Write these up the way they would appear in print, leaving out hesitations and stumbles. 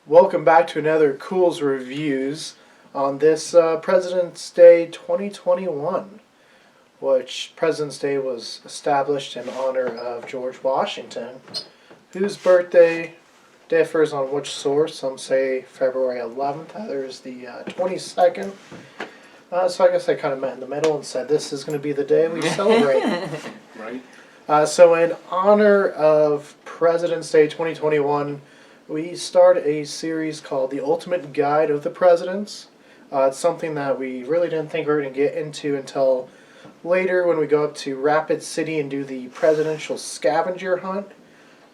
Welcome back to another Culz Reviews on this President's Day 2021, which President's Day was established in honor of George Washington, whose birthday differs on which source. Some say February 11th, others the 22nd. So I guess I kind of met in the middle and said this is going to be the day we celebrate. Right. So in honor of President's Day 2021, we start a series called The Ultimate Guide of the Presidents. It's something that we really didn't think we were going to get into until later when we go up to Rapid City and do the presidential scavenger hunt,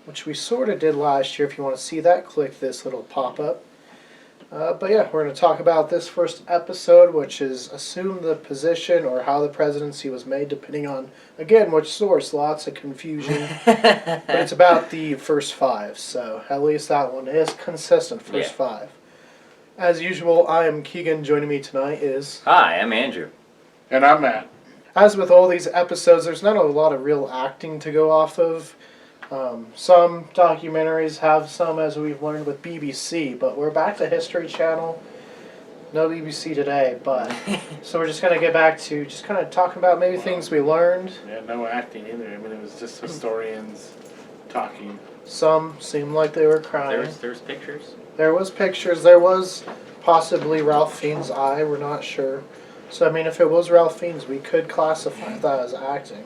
which we sort of did last year. If you want to see that, click this little pop-up. But yeah, we're going to talk about this first episode, which is Assume the Position or How the Presidency Was Made, depending on, again, which source. Lots of confusion. But it's about the first five, so at least that one is consistent, first five. As usual, I am Keegan. Joining me tonight is... Hi, I'm Andrew. And I'm Matt. As with all these episodes, there's not a lot of real acting to go off of. Some documentaries have some, as we've learned with BBC, but we're back to History Channel. No BBC today, but so we're just going to get back to just kind of talking about maybe things we learned. Yeah, no acting either. I mean, it was just historians talking. Some seemed like they were crying. There's pictures. There was pictures. There was possibly Ralph Fiennes' eye. We're not sure. So, I mean, if it was Ralph Fiennes, we could classify that as acting.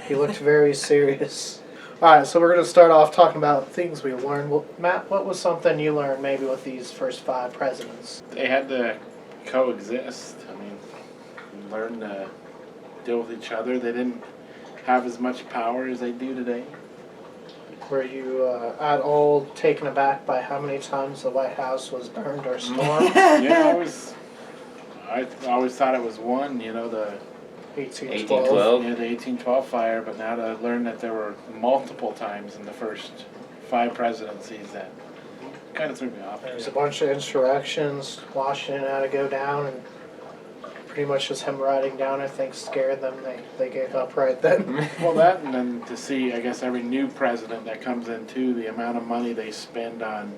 He looked very serious. All right, so we're going to start off talking about things we learned. Well, Matt, what was something you learned maybe with these first five presidents? They had to coexist. I mean, learn to deal with each other. They didn't have as much power as they do today. Were you at all taken aback by how many times the White House was burned or stormed? Yeah, I always thought it was one, the 1812. Yeah, the 1812 fire, but now to learn that there were multiple times in the first five presidencies, that kind of threw me off. There was a bunch of insurrections. Washington had to go down, and pretty much just him riding down, I think, scared them. They gave up right then. Well, that, and then to see, I guess, every new president that comes in, too, the amount of money they spend on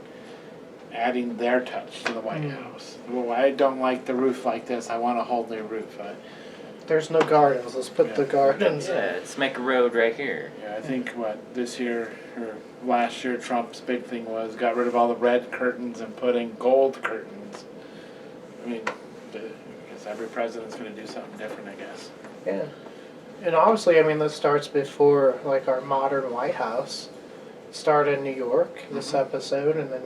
adding their touch to the White House. Well, I don't like the roof like this. I want a whole new roof. There's no gardens. Let's put the gardens in. Yeah, let's make a road right here. Yeah, I think this year or last year Trump's big thing was got rid of all the red curtains and put in gold curtains. I mean, because every president's going to do something different, I guess. Yeah. And obviously, I mean, this starts before, like, our modern White House. It started in New York, this episode, and then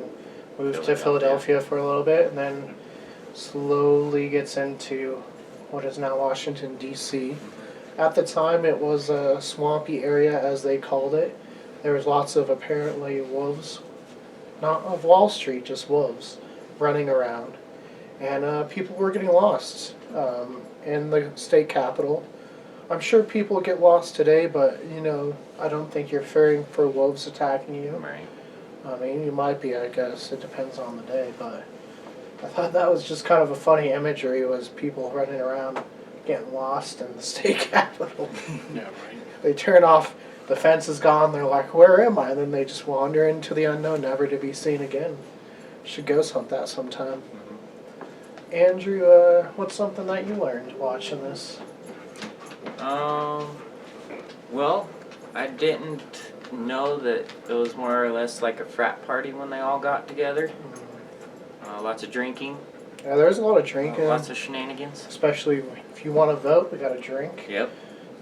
moved to Philadelphia for a little bit, and then slowly gets into what is now Washington, D.C. At the time, it was a swampy area, as they called it. There was lots of, apparently, wolves. Not of Wall Street, just wolves running around. And people were getting lost in the state capitol. I'm sure people get lost today, but, I don't think you're fearing for wolves attacking you. Right. I mean, you might be, I guess. It depends on the day, but I thought that was just kind of a funny imagery, was people running around getting lost in the state capitol. Yeah, right. They turn off, the fence is gone, they're like, where am I? And then they just wander into the unknown, never to be seen again. Should ghost hunt that sometime. Andrew, what's something that you learned watching this? Well, I didn't know that it was more or less like a frat party when they all got together. Lots of drinking. Yeah, there's a lot of drinking. Lots of shenanigans. Especially if you want to vote, we got to drink. Yep.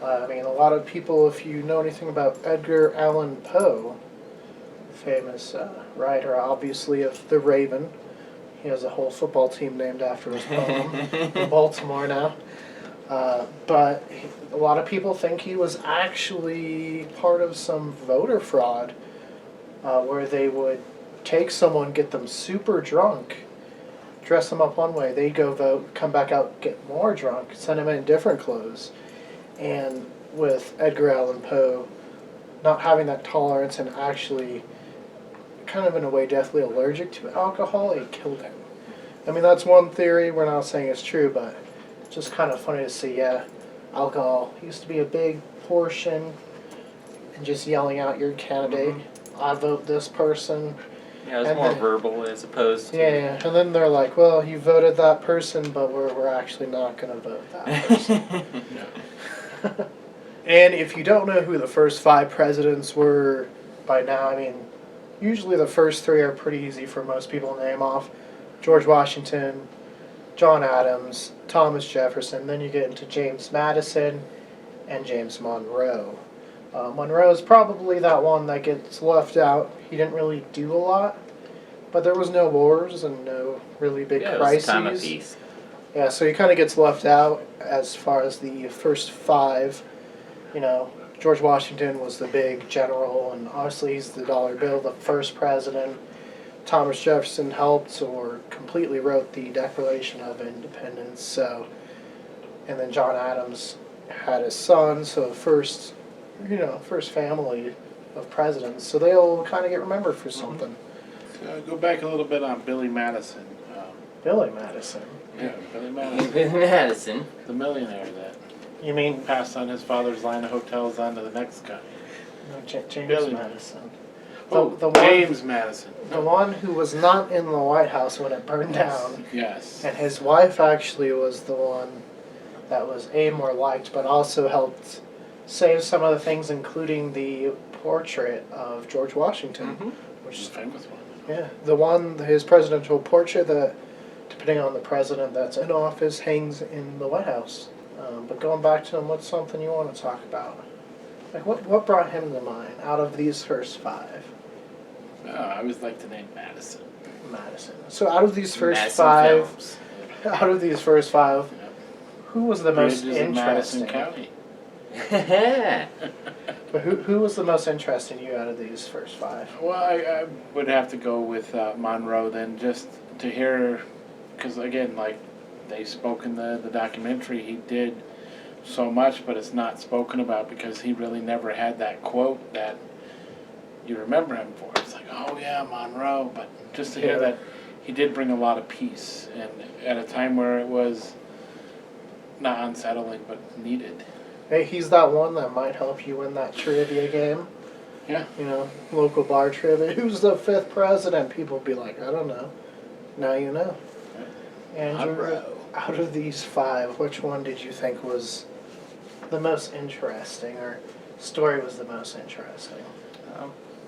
I mean, a lot of people, if you know anything about Edgar Allan Poe, famous writer, obviously, of The Raven. He has a whole football team named after his poem in Baltimore now. But a lot of people think he was actually part of some voter fraud where they would take someone, get them super drunk, dress them up one way, they'd go vote, come back out, get more drunk, send them in different clothes. And with Edgar Allan Poe not having that tolerance and actually kind of in a way deathly allergic to alcohol, it killed him. I mean, that's one theory. We're not saying it's true, but just kind of funny to see, alcohol used to be a big portion, and just yelling out your candidate, I vote this person. Yeah, it was And more then- verbal as opposed to. Yeah, and then they're like, well, you voted that person, but we're actually not going to vote that person. And if you don't know who the first 5 presidents were by now, I mean, usually the first 3 are pretty easy for most people to name off. George Washington, John Adams, Thomas Jefferson, then you get into James Madison and James Monroe. Monroe is probably that one that gets left out. He didn't really do a lot, but there was no wars and no really big Yeah, it was crises. a time of peace. Yeah, so he kind of gets left out as far as the first 5. You know, George Washington was the big general, and obviously he's the dollar bill, the first president. Thomas Jefferson helped or completely wrote the Declaration of Independence. So, and then John Adams had his son, so first family of presidents. So they all kind of get remembered for something. Go back a little bit on Billy Madison. Billy Madison. Yeah, Billy Madison, Madison. the millionaire that You mean passed on his father's line of hotels on to the next guy. no, James Billy. Madison? Oh, the one- James Madison. The one who was not in the White House when it burned down. Yes. And his wife actually was the one that was more liked, but also helped save some of the things, including the portrait of George Washington. Mm-hmm. Which is a famous one. Yeah, his presidential portrait that, depending on the president that's in office, hangs in the White House. But going back to him, what's something you want to talk about? Like, what brought him to mind out of these first 5? I always like to name Madison. Madison. So out of these first Madison 5, films. out of these first 5, Yeah. who was the most Bridges in Madison interesting? County. But who was the most interesting to you out of these first 5? Well, I would have to go with Monroe then, just to hear, because again, like they spoke in the documentary, he did so much, but it's not spoken about because he really never had that quote that you remember him for. It's like, oh yeah, Monroe, but just to hear that he did bring a lot of peace, and at a time where it was not unsettling, but needed. Hey, he's that one that might help you win that trivia game. Yeah. You know, local bar trivia. Who's the 5th president? People be like, I don't know. Now you know. Andrew, Monroe. out of these 5, which one did you think was the most interesting, or story was the most interesting?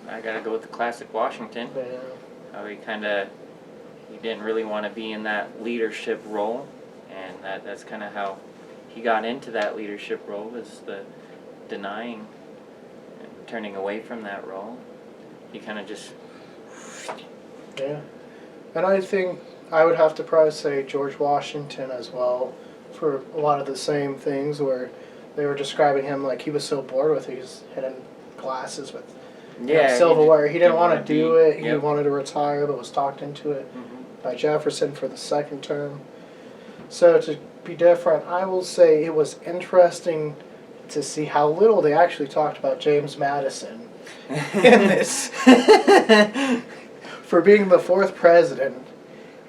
I gotta go with the classic Washington. Yeah. How he didn't really want to be in that leadership role, and that's kind of how he got into that leadership role, was the denying and turning away from that role. He kind of just. Yeah. And I think I would have to probably say George Washington as well, for a lot of the same things where they were describing him like he was so bored with it, he was hitting glasses with silverware. He didn't want to do it. He wanted to retire, but was talked into it by Jefferson for the 2nd term. So to be different, I will say it was interesting to see how little they actually talked about James Madison in this. For being the 4th president,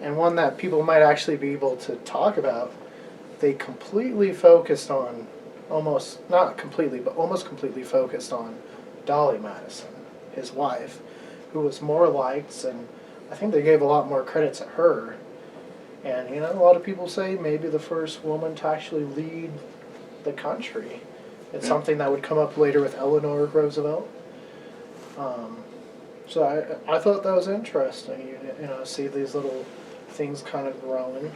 and one that people might actually be able to talk about, they completely focused on, almost completely focused on Dolly Madison, his wife, who was more liked, and I think they gave a lot more credit to her. And, you know, a lot of people say maybe the first woman to actually lead the country. It's something that would come up later with Eleanor Roosevelt. So I thought that was interesting, you know, see these little things kind of growing.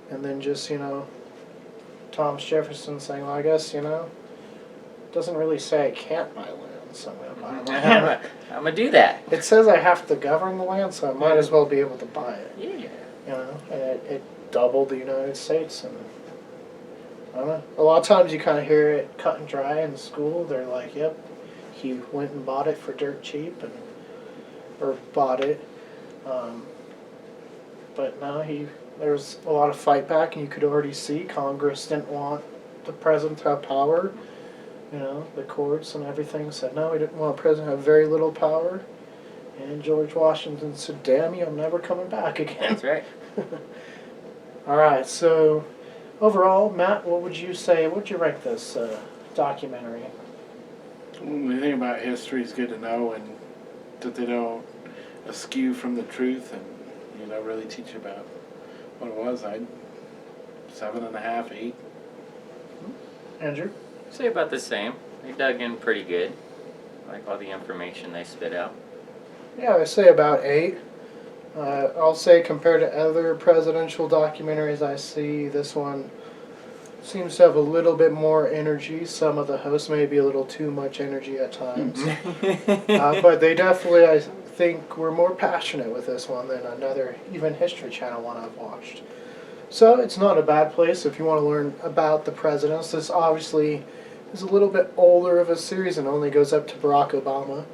And then just, you know, Thomas Jefferson saying, well, I guess, you know, doesn't really say I can't buy land, so I'm going to buy land. I'm going to do that. It says I have to govern the land, so I might as well be able to buy it. Yeah. You know, and it doubled the United States, and I don't know. A lot of times you kind of hear it cut and dry in school. They're like, "Yep, he went and bought it for dirt cheap," or bought it. But no, there was a lot of fight back, and you could already see Congress didn't want the president to have power. You know, the courts and everything said no, we didn't want a president to have very little power. And George Washington said, damn you, I'm never coming back again. That's right. All right, so overall, Matt, what would you say, what would you rank this documentary? The thing about history is good to know, and that they don't askew from the truth and, really teach you about what it was. I'd 7.5, 8. Andrew? Say about the same. They dug in pretty good. I like all the information they spit out. Yeah, I say about 8. I'll say compared to other presidential documentaries I see, this one seems to have a little bit more energy. Some of the hosts may be a little too much energy at times. But they definitely, I think, were more passionate with this one than another, even History Channel one I've watched. So it's not a bad place if you want to learn about the presidents. This obviously is a little bit older of a series and only goes up to Barack Obama.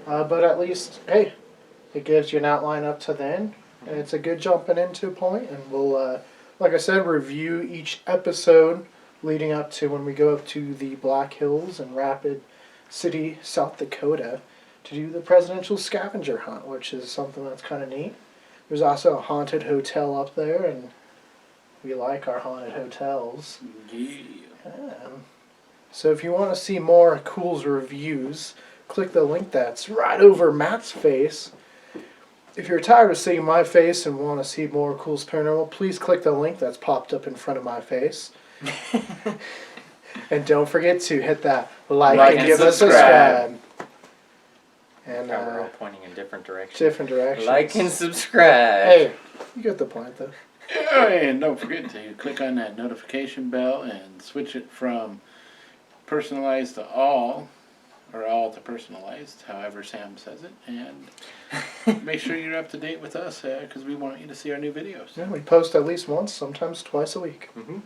But at least, hey, it gives you an outline up to then. And it's a good jumping into point. And we'll, like I said, review each episode leading up to when we go up to the Black Hills and Rapid City, South Dakota, to do the presidential scavenger hunt, which is something that's kind of neat. There's also a haunted hotel up there, and we like our haunted hotels. Yeah. So if you want to see more Culz reviews, click the link that's right over Matt's face. If you're tired of seeing my face and want to see more Culz Paranormal, please click the link that's popped up in front of my face. And don't forget to hit that like and give us a subscribe. And We're all pointing in different directions. different directions. Like and subscribe. Hey, you get the point though. And don't forget to click on that notification bell and switch it from personalized to all, or all to personalized, however Sam says it. And make sure you're up to date with us because we want you to see our new videos. Yeah, we post at least once, sometimes twice a week. Mm-hmm.